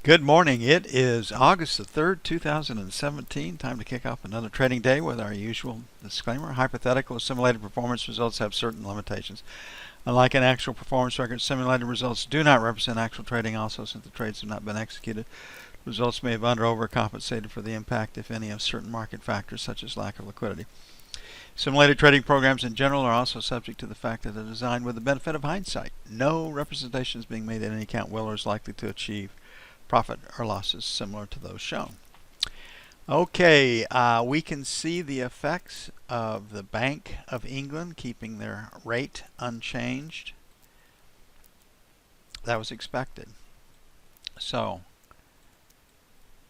Good morning. It is August the 3rd, 2017. Time to kick off another trading day with our usual disclaimer. Hypothetical simulated performance results have certain limitations. Unlike an actual performance record, simulated results do not represent actual trading. Also, since the trades have not been executed, results may have under or overcompensated for the impact, if any, of certain market factors such as lack of liquidity. Simulated trading programs in general are also subject to the fact that they're designed with the benefit of hindsight. No representation is being made that any account will or is likely to achieve profit or losses similar to those shown. Okay, we can see the effects of the Bank of England keeping their rate unchanged. That was expected. So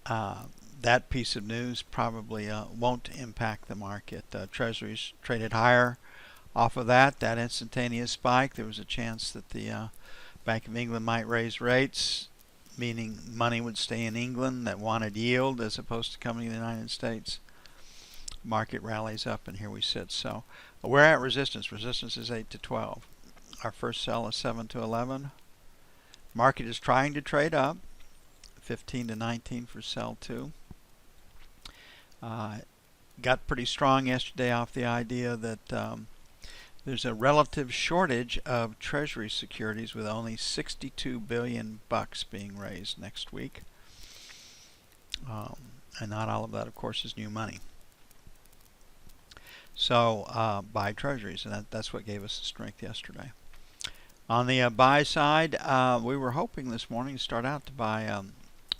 that piece of news probably won't impact the market. Treasuries traded higher off of that instantaneous spike. There was a chance that the Bank of England might raise rates, meaning money would stay in England that wanted yield as opposed to coming to the United States. Market rallies up, and here we sit. So we're at resistance. Resistance is 8 to 12. Our first sell is 7 to 11. Market is trying to trade up. 15 to 19 for sell 2. Got pretty strong yesterday off the idea that there's a relative shortage of Treasury securities, with only $62 billion being raised next week. And not all of that, of course, is new money. So buy Treasuries, and that's what gave us the strength yesterday. On the buy side, we were hoping this morning to start out to buy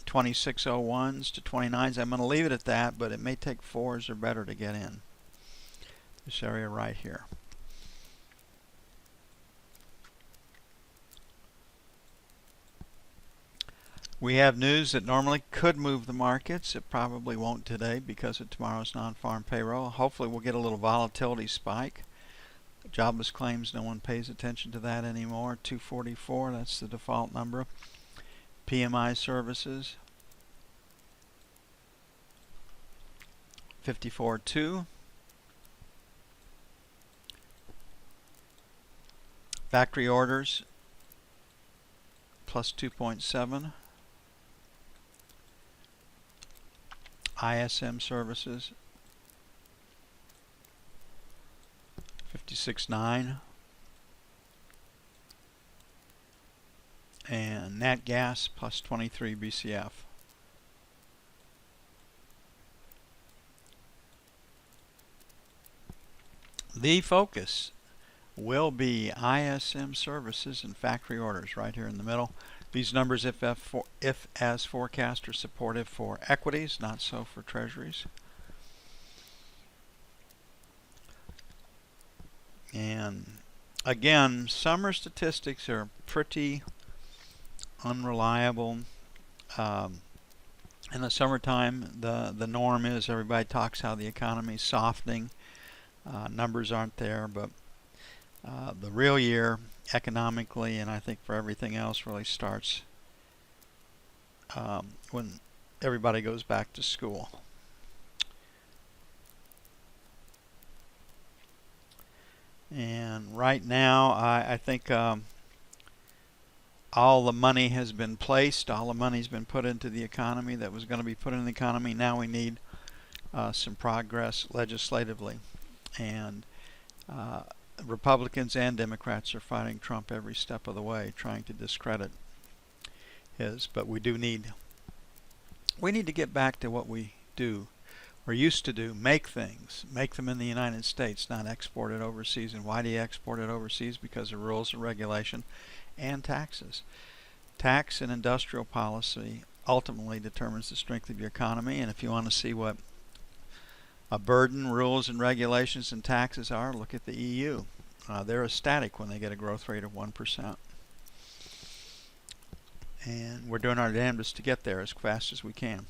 2601s to 29s. I'm going to leave it at that, but it may take 4s or better to get in. This area right here. We have news that normally could move the markets. It probably won't today because of tomorrow's non-farm payroll. Hopefully we'll get a little volatility spike. Jobless claims, no one pays attention to that anymore. 244, that's the default number. PMI services, 54.2. Factory orders, plus 2.7. ISM services, 56.9, and nat gas plus 23 BCF. The focus will be ISM services and factory orders right here in the middle. These numbers, if as forecast, are supportive for equities, not so for treasuries. And again, summer statistics are pretty unreliable. In the summertime, the norm is everybody talks how the economy is softening. Numbers aren't there, but the real year economically, and I think for everything else, really starts when everybody goes back to school. And right now, I think all the money has been placed, all the money's been put into the economy that was going to be put in the economy. Now we need some progress legislatively. And Republicans and Democrats are fighting Trump every step of the way, trying to discredit his. But we need to get back to what we do, or used to do: make things, make them in the United States, not export it overseas. And why do you export it overseas? Because of rules and regulation and taxes. Tax and industrial policy ultimately determines the strength of your economy. And if you want to see what a burden rules and regulations and taxes are, look at the EU. They're ecstatic when they get a growth rate of 1%. And we're doing our damnedest to get there as fast as we can.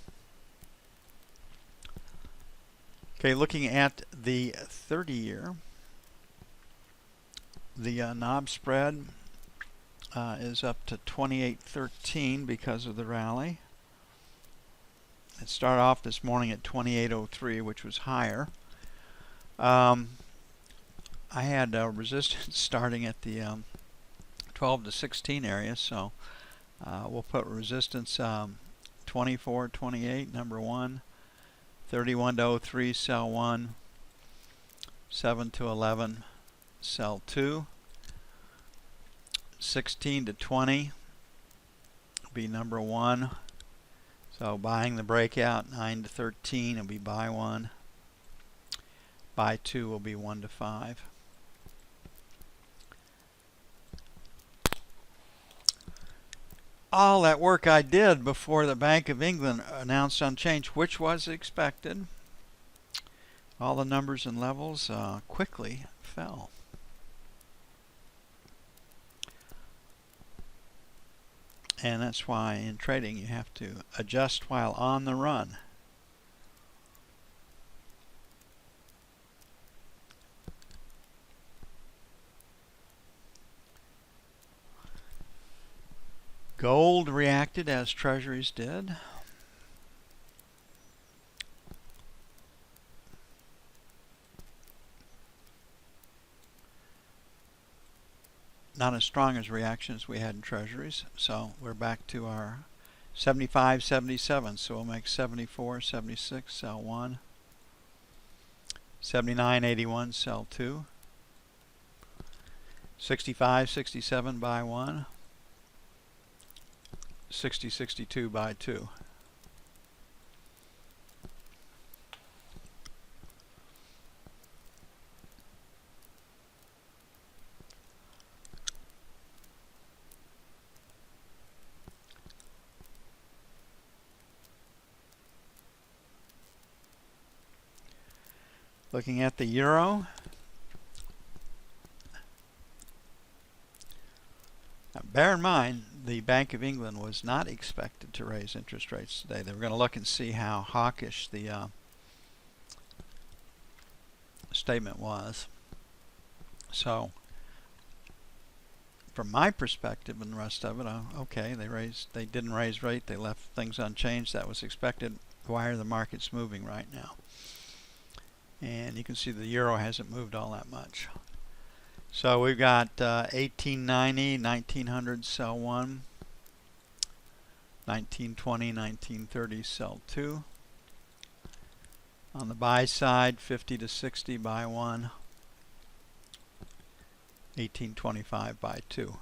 Okay, looking at the 30-year, the knob spread is up to 28.13 because of the rally. It started off this morning at 28.03, which was higher. I had resistance starting at the 12 to 16 area, so we'll put resistance 24.28, number 1. 31 to 03, sell 1. 7 to 11, sell 2. 16 to 20 be number 1. So buying the breakout. 9 to 13 will be buy 1. Buy 2 will be 1 to 5. All that work I did before the Bank of England announced unchanged, which was expected. All the numbers and levels quickly fell. And that's why in trading you have to adjust while on the run. Gold reacted as treasuries did. Not as strong as reactions we had in treasuries, so we're back to our 75, 77, so we'll make 74, 76, sell 1. 79, 81, sell 2. 65, 67, buy 1. 60, 62, buy 2. Looking at the euro. Now, bear in mind, the Bank of England was not expected to raise interest rates today. They were going to look and see how hawkish the statement was. So, from my perspective and the rest of it, okay, they didn't raise rate. They left things unchanged. That was expected. Why are the markets moving right now? And you can see the euro hasn't moved all that much. So we've got 1890, 1900, sell 1. 1920, 1930, sell 2. On the buy side, 50 to 60, buy 1. 1825, buy 2.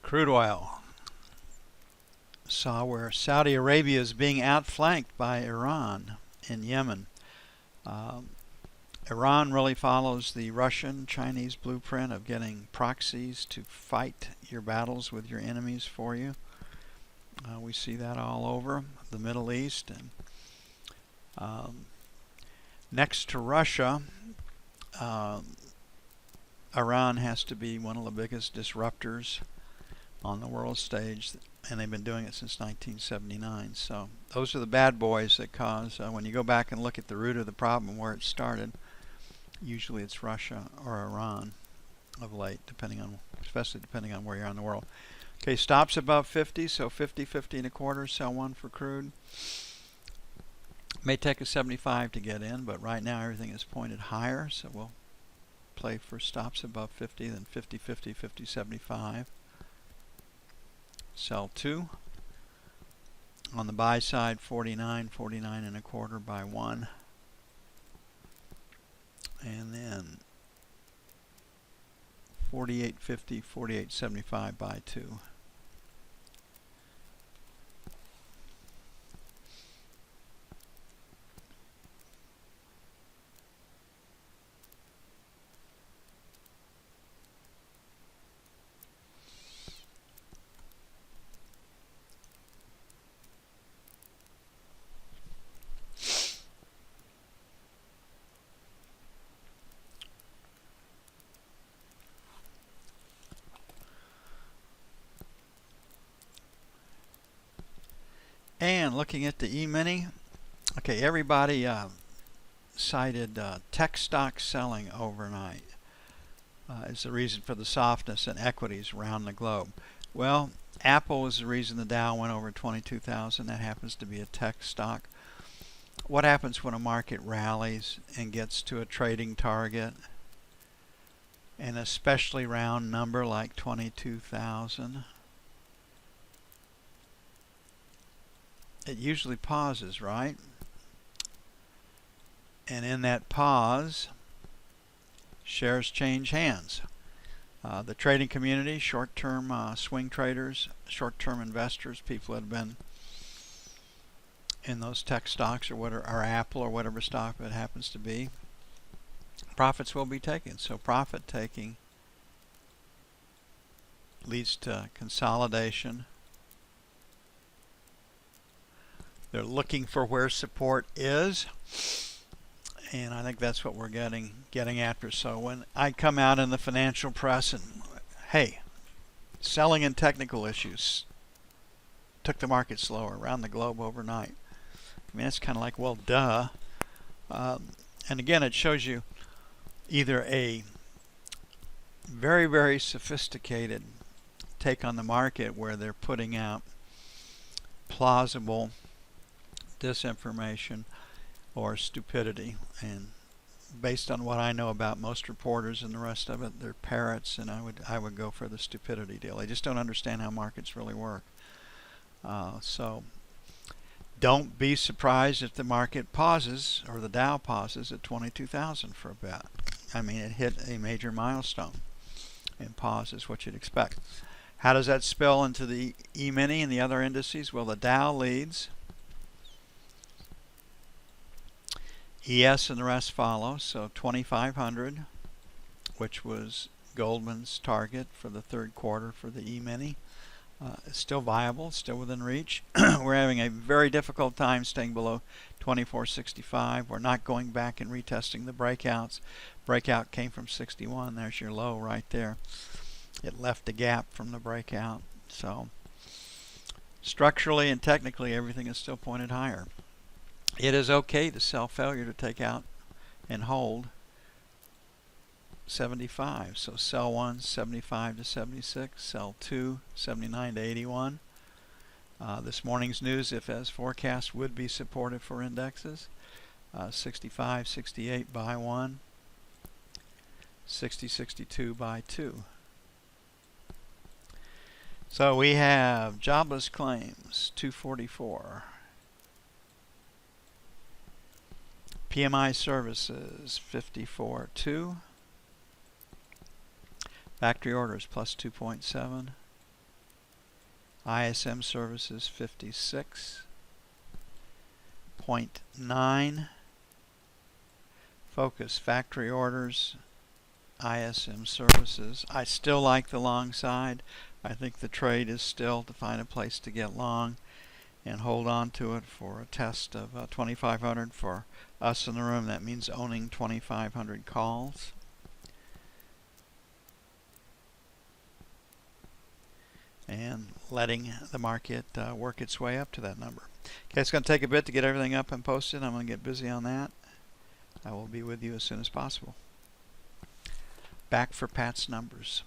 Crude oil. Saw where Saudi Arabia is being outflanked by Iran in Yemen. Iran really follows the Russian-Chinese blueprint of getting proxies to fight your battles with your enemies for you. We see that all over the Middle East. And next to Russia, Iran has to be one of the biggest disruptors on the world stage, and they've been doing it since 1979. So those are the bad boys that cause, when you go back and look at the root of the problem, where it started, usually it's Russia or Iran of late, especially depending on where you are in the world. Okay, stops above 50, so 50, 50 and a quarter, sell 1 for crude. May take a 75 to get in, but right now everything is pointed higher, so we'll play for stops above 50, then 50, 50, 50, 75. Sell 2. On the buy side, 49, 49 and a quarter, buy 1. And then 48.50, 48.75, buy 2. And looking at the E-mini, okay, everybody cited tech stock selling overnight. is the reason for the softness in equities around the globe. Well, Apple is the reason the Dow went over 22,000. That happens to be a tech stock. What happens when a market rallies and gets to a trading target, an especially round number like 22,000? It usually pauses, right? And in that pause, shares change hands. The trading community, short-term swing traders, short-term investors, people that have been in those tech stocks or Apple or whatever stock it happens to be, profits will be taken. So profit taking leads to consolidation. They're looking for where support is, and I think that's what we're getting after. So when I come out in the financial press and, hey, selling and technical issues took the market slower around the globe overnight, I mean, it's kind of like, well, duh. And again, it shows you either a very, very sophisticated take on the market where they're putting out plausible disinformation or stupidity, and based on what I know about most reporters and the rest of it, they're parrots, and I would go for the stupidity deal. They just don't understand how markets really work. So don't be surprised if the market pauses, or the Dow pauses at 22,000 for a bit. I mean, it hit a major milestone, and pause is what you'd expect. How does that spill into the E-mini and the other indices? Well, the Dow leads. ES and the rest follow. So 2,500, which was Goldman's target for the third quarter for the E-mini, is still viable, still within reach. We're having a very difficult time staying below 2465. We're not going back and retesting the breakouts. Breakout came from 61. There's your low right there. It left a gap from the breakout. So structurally and technically, everything is still pointed higher. It is okay to sell failure to take out and hold 75. So sell 1, 75 to 76. Sell 2, 79 to 81. This morning's news, if as forecast, would be supportive for indexes. 65, 68 buy 1. 60, 62 buy 2. So we have jobless claims, 244. PMI services, 54.2. Factory orders, plus 2.7. ISM services, 56.9. Focus, factory orders, ISM services. I still like the long side. I think the trade is still to find a place to get long and hold on to it for a test of 2,500 for us in the room. That means owning 2,500 calls. And letting the market work its way up to that number. Okay, it's going to take a bit to get everything up and posted. I'm going to get busy on that. I will be with you as soon as possible. Back for Pat's numbers.